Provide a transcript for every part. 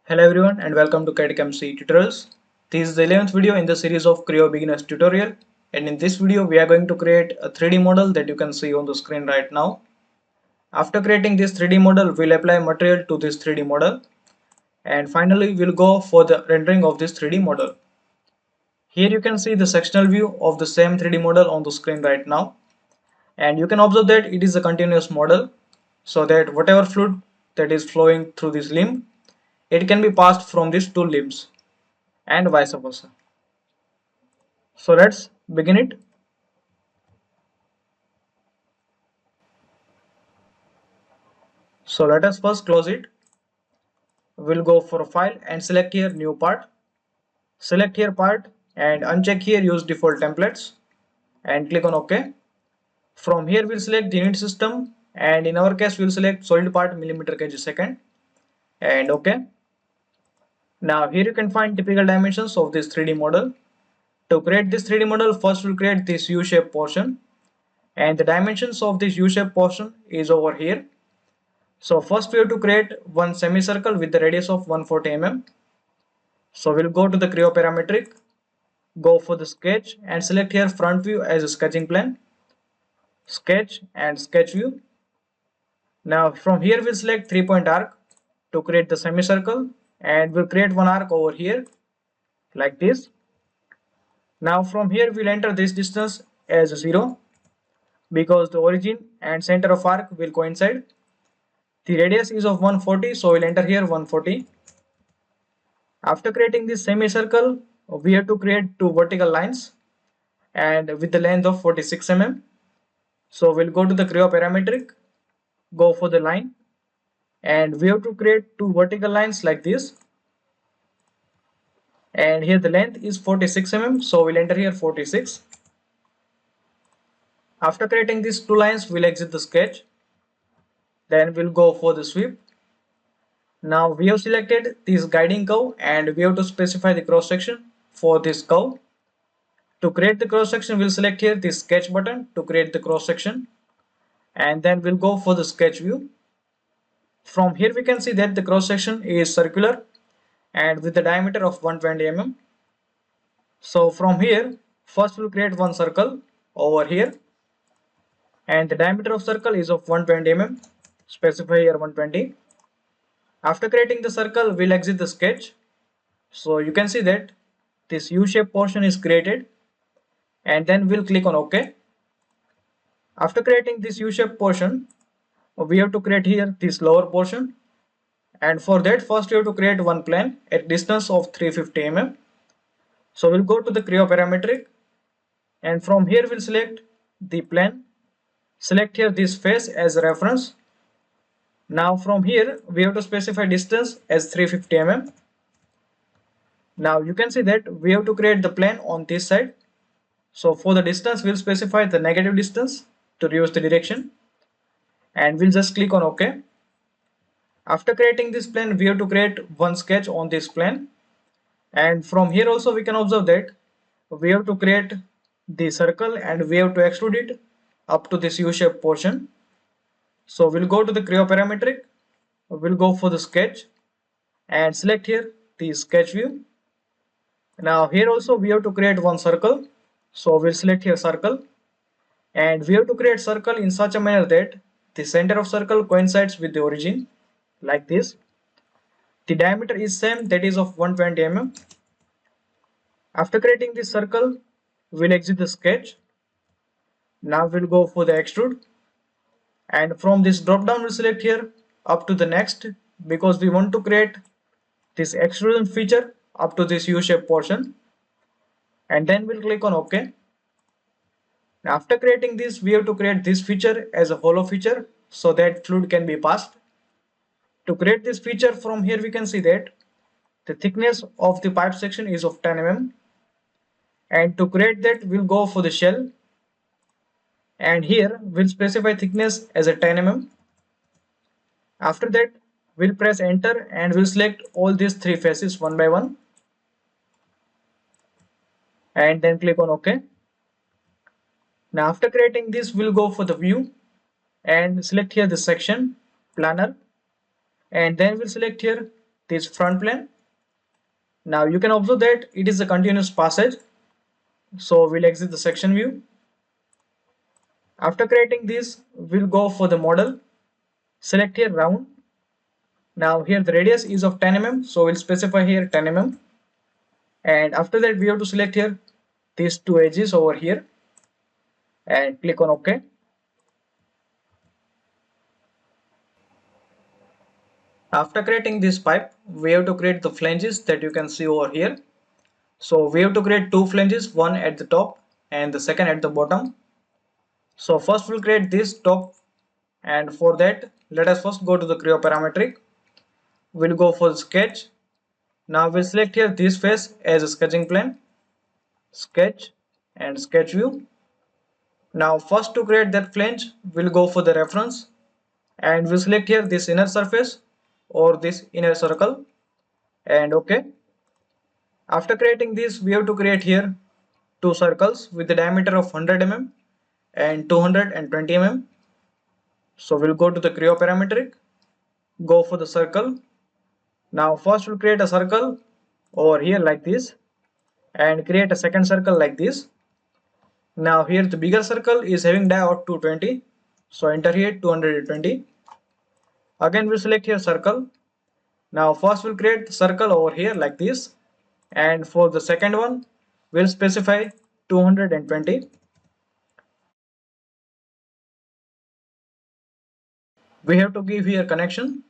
Hello everyone and welcome to CAD/CAM/CE tutorials. This is the 11th video in the series of CREO beginners tutorial, and in this video we are going to create a 3D model that you can see on the screen right now. After creating this 3D model, we'll apply material to this 3D model, and finally we'll go for the rendering of this 3D model. Here you can see the sectional view of the same 3D model on the screen right now, and you can observe that it is a continuous model, so that whatever fluid that is flowing through this limb, it can be passed from these two limbs and vice versa. So let's begin it. So let us first close it. We'll go for file and select here new part. Select here part and uncheck here use default templates and click on OK. From here we'll select the unit system, and in our case we'll select solid part millimeter kg second and OK. Now here you can find typical dimensions of this 3D model. To create this 3D model, first we'll create this U-shaped portion, and the dimensions of this U-shaped portion is over here. So first we have to create one semicircle with the radius of 140 mm. So we'll go to the CREO parametric, go for the sketch and select here front view as a sketching plane, sketch and sketch view. Now from here we'll select 3-point arc to create the semicircle, and we'll create one arc over here like this. Now from here we'll enter this distance as 0 because the origin and center of arc will coincide. The radius is of 140, so we'll enter here 140. After creating this semicircle, we have to create two vertical lines and with the length of 46 mm. So we'll go to the CREO parametric, go for the line, and we have to create two vertical lines like this. And here the length is 46 mm, so we'll enter here 46. After creating these two lines, we'll exit the sketch. Then we'll go for the sweep. Now we have selected this guiding curve and we have to specify the cross section for this curve. To create the cross section, we'll select here the sketch button to create the cross section, and then we'll go for the sketch view. From here we can see that the cross section is circular and with the diameter of 120 mm. So from here first we'll create one circle over here, and the diameter of circle is of 120 mm. Specify here 120. After creating the circle, we'll exit the sketch. So you can see that this U-shaped portion is created, and then we'll click on OK. After creating this U-shaped portion, we have to create here this lower portion, and for that first we have to create one plane at distance of 350 mm. So we'll go to the CREO parametric, and from here we'll select the plane, select here this face as a reference. Now from here we have to specify distance as 350 mm. Now you can see that we have to create the plane on this side. So for the distance we'll specify the negative distance to reduce the direction, and we'll just click on OK. After creating this plane, we have to create one sketch on this plane, and from here also we can observe that we have to create the circle and we have to extrude it up to this U-shaped portion. So we'll go to the CREO parametric, we'll go for the sketch and select here the sketch view. Now here also we have to create one circle, so we'll select here circle, and we have to create circle in such a manner that the center of circle coincides with the origin like this. The diameter is same, that is of 120 mm. After creating this circle, we'll exit the sketch. Now we'll go for the extrude, and from this drop down we'll select here up to the next because we want to create this extrusion feature up to this U-shaped portion, and then we'll click on OK. After creating this, we have to create this feature as a hollow feature so that fluid can be passed. To create this feature, from here we can see that the thickness of the pipe section is of 10 mm, and to create that we'll go for the shell, and here we'll specify thickness as a 10 mm. After that we'll press enter and we'll select all these three faces one by one, and then click on OK. Now after creating this, we'll go for the view and select here the section planar, and then we'll select here this front plane. Now you can observe that it is a continuous passage, so we'll exit the section view. After creating this, we'll go for the model, select here round. Now here the radius is of 10 mm, so we'll specify here 10 mm. And after that we have to select here these two edges over here and click on OK. After creating this pipe, we have to create the flanges that you can see over here. So we have to create two flanges, one at the top and the second at the bottom. So first we'll create this top, and for that let us first go to the CREO parametric. We'll go for the sketch. Now we'll select here this face as a sketching plane, sketch and sketch view. Now first to create that flange, we'll go for the reference and we'll select here this inner surface or this inner circle and OK. After creating this, we have to create here two circles with the diameter of 100 mm and 220 mm. So we'll go to the CREO parametric, go for the circle. Now first we'll create a circle over here like this and create a second circle like this. Now here the bigger circle is having dia of 220, so enter here 220. Again we'll select here circle. Now first we'll create the circle over here like this, and for the second one we'll specify 220. We have to give here connection,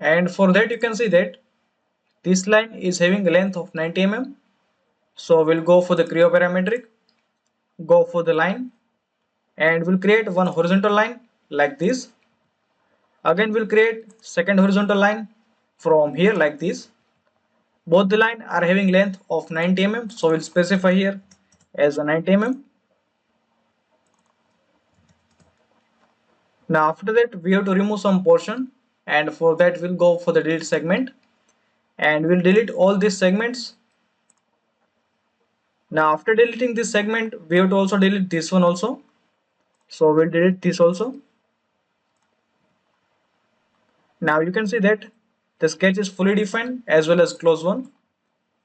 and for that you can see that this line is having a length of 90 mm. So we'll go for the CREO parametric, go for the line, and we'll create one horizontal line like this. Again we'll create second horizontal line from here like this. Both the line are having length of 90 mm, so we'll specify here as a 90 mm. Now after that we have to remove some portion, and for that we'll go for the delete segment and we'll delete all these segments. Now after deleting this segment, we have to also delete this one also, so we'll delete this also. Now you can see that the sketch is fully defined as well as close one,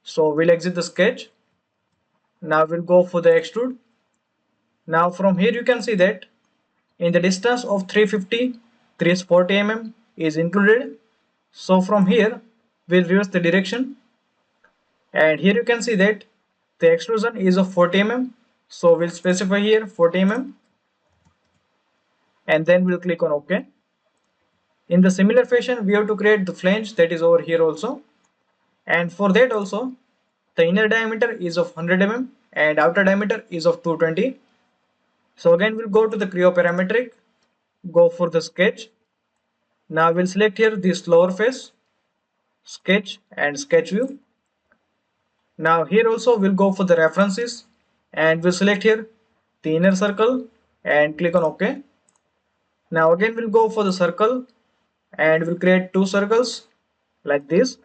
so we'll exit the sketch. Now we'll go for the extrude. Now from here you can see that in the distance of 350, 340 mm is included. So from here we'll reverse the direction, and here you can see that the extrusion is of 40 mm, so we'll specify here 40 mm and then we'll click on OK. In the similar fashion we have to create the flange that is over here also, and for that also the inner diameter is of 100 mm and outer diameter is of 220. So again we'll go to the CREO parametric, go for the sketch. Now we'll select here this lower face, sketch and sketch view. Now here also we'll go for the references and we'll select here the inner circle and click on OK. Now again we'll go for the circle and we'll create two circles like this.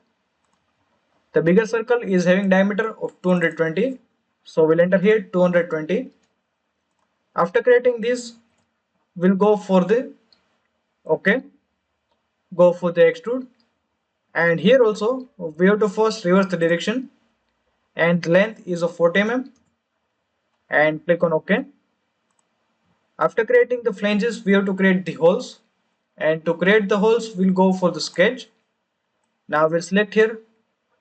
The bigger circle is having diameter of 220, so we'll enter here 220. After creating this, we'll go for the OK, go for the extrude, and here also we have to first reverse the direction and the length is of 40 mm and click on OK. After creating the flanges, we have to create the holes, and to create the holes we'll go for the sketch. Now we'll select here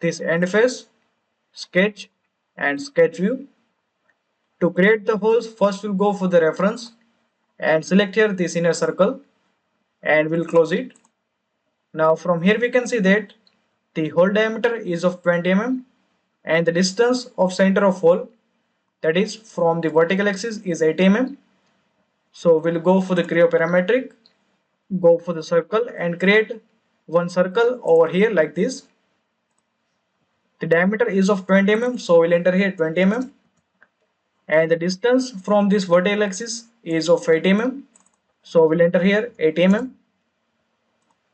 this end face, sketch and sketch view. To create the holes, first we'll go for the reference and select here this inner circle and we'll close it. Now from here we can see that the hole diameter is of 20 mm and the distance of center of hole, that is from the vertical axis, is 80 mm. So we'll go for the CREO parametric, go for the circle and create one circle over here like this. The diameter is of 20 mm, so we'll enter here 20 mm, and the distance from this vertical axis is of 80 mm, so we'll enter here 80 mm.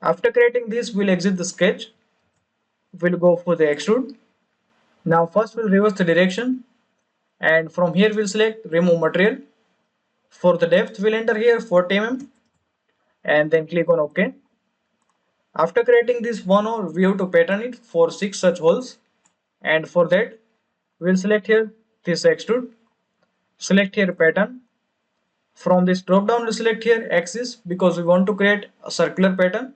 After creating this, we'll exit the sketch, we'll go for the extrude. Now first we'll reverse the direction and from here we'll select remove material. For the depth we'll enter here 40 mm and then click on OK. After creating this one hole, we have to pattern it for 6 such holes, and for that we'll select here this extrude, select here pattern. From this drop down we'll select here axis because we want to create a circular pattern.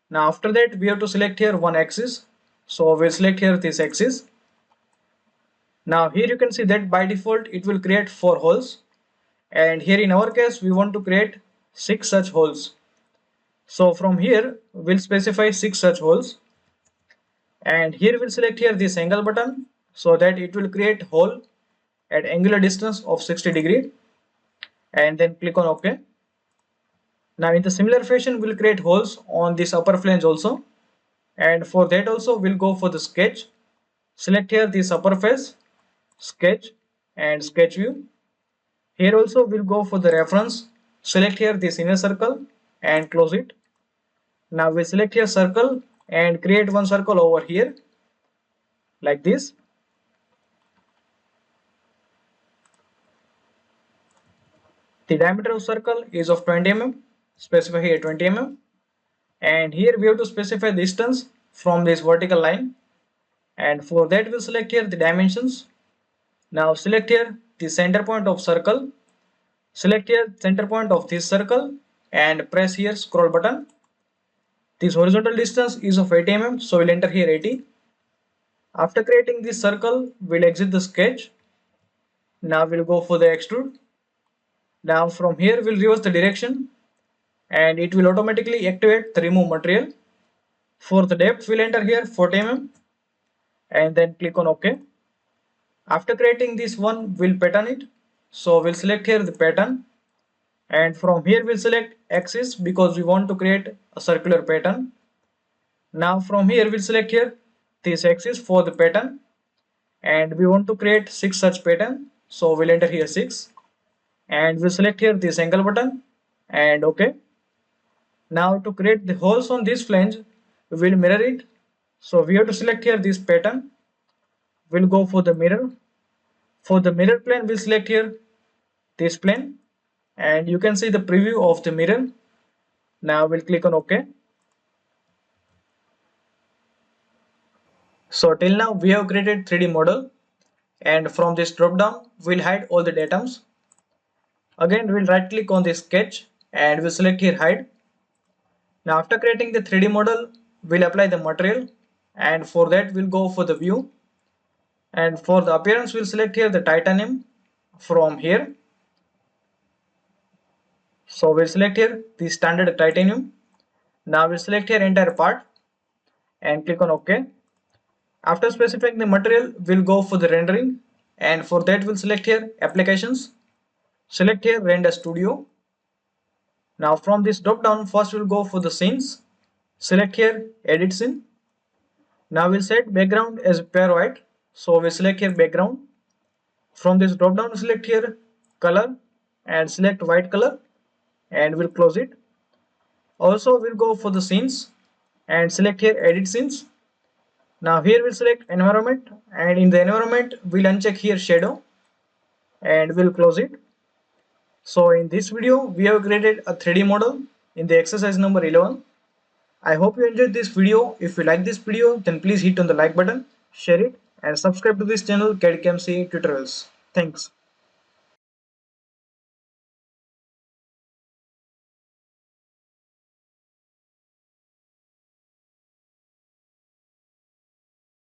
Now after that we have to select here one axis, so we'll select here this axis. Now here you can see that by default it will create 4 holes, and here in our case we want to create 6 such holes. So from here we'll specify 6 such holes, and here we'll select here this angle button so that it will create hole at angular distance of 60 degree, and then click on OK. Now in the similar fashion we'll create holes on this upper flange also, and for that also we'll go for the sketch, select here this upper face, sketch and sketch view. Here also we'll go for the reference, select here this inner circle and close it. Now we select here circle and create one circle over here like this. The diameter of circle is of 20 mm, specify here 20 mm, and here we have to specify the distance from this vertical line, and for that we'll select here the dimensions. Now select here the center point of circle, select here center point of this circle and press here scroll button. This horizontal distance is of 80 mm, so we'll enter here 80. After creating this circle we'll exit the sketch. Now we'll go for the extrude. Now from here we'll reverse the direction and it will automatically activate the remove material. For the depth we'll enter here 40 mm and then click on OK. After creating this one we'll pattern it, so we'll select here the pattern, and from here we'll select axis because we want to create a circular pattern. Now from here we'll select here this axis for the pattern, and we want to create 6 such pattern, so we'll enter here 6 and we'll select here this angle button and OK. Now to create the holes on this flange we'll mirror it, so we have to select here this pattern, we'll go for the mirror. For the mirror plane we'll select here this plane, and you can see the preview of the mirror. Now we'll click on OK. So till now we have created 3D model, and from this drop down we'll hide all the datums. Again we'll right click on this sketch and we'll select here hide. Now after creating the 3D model we'll apply the material, and for that we'll go for the view, and for the appearance we'll select here the titanium from here. So we'll select here the standard titanium. Now we'll select here entire part and click on OK. After specifying the material we'll go for the rendering, and for that we'll select here applications, select here render studio. Now from this drop down first we'll go for the scenes, select here edit scene. Now we'll set background as pure white, so we select here background. From this drop down select here color and select white color and we'll close it. Also we'll go for the scenes and select here edit scenes. Now here we'll select environment, and in the environment we'll uncheck here shadow and we'll close it. So in this video we have created a 3D model in the exercise number 11. I hope you enjoyed this video. If you like this video then please hit on the like button, share it and subscribe to this channel CAD-CAM tutorials. Thanks.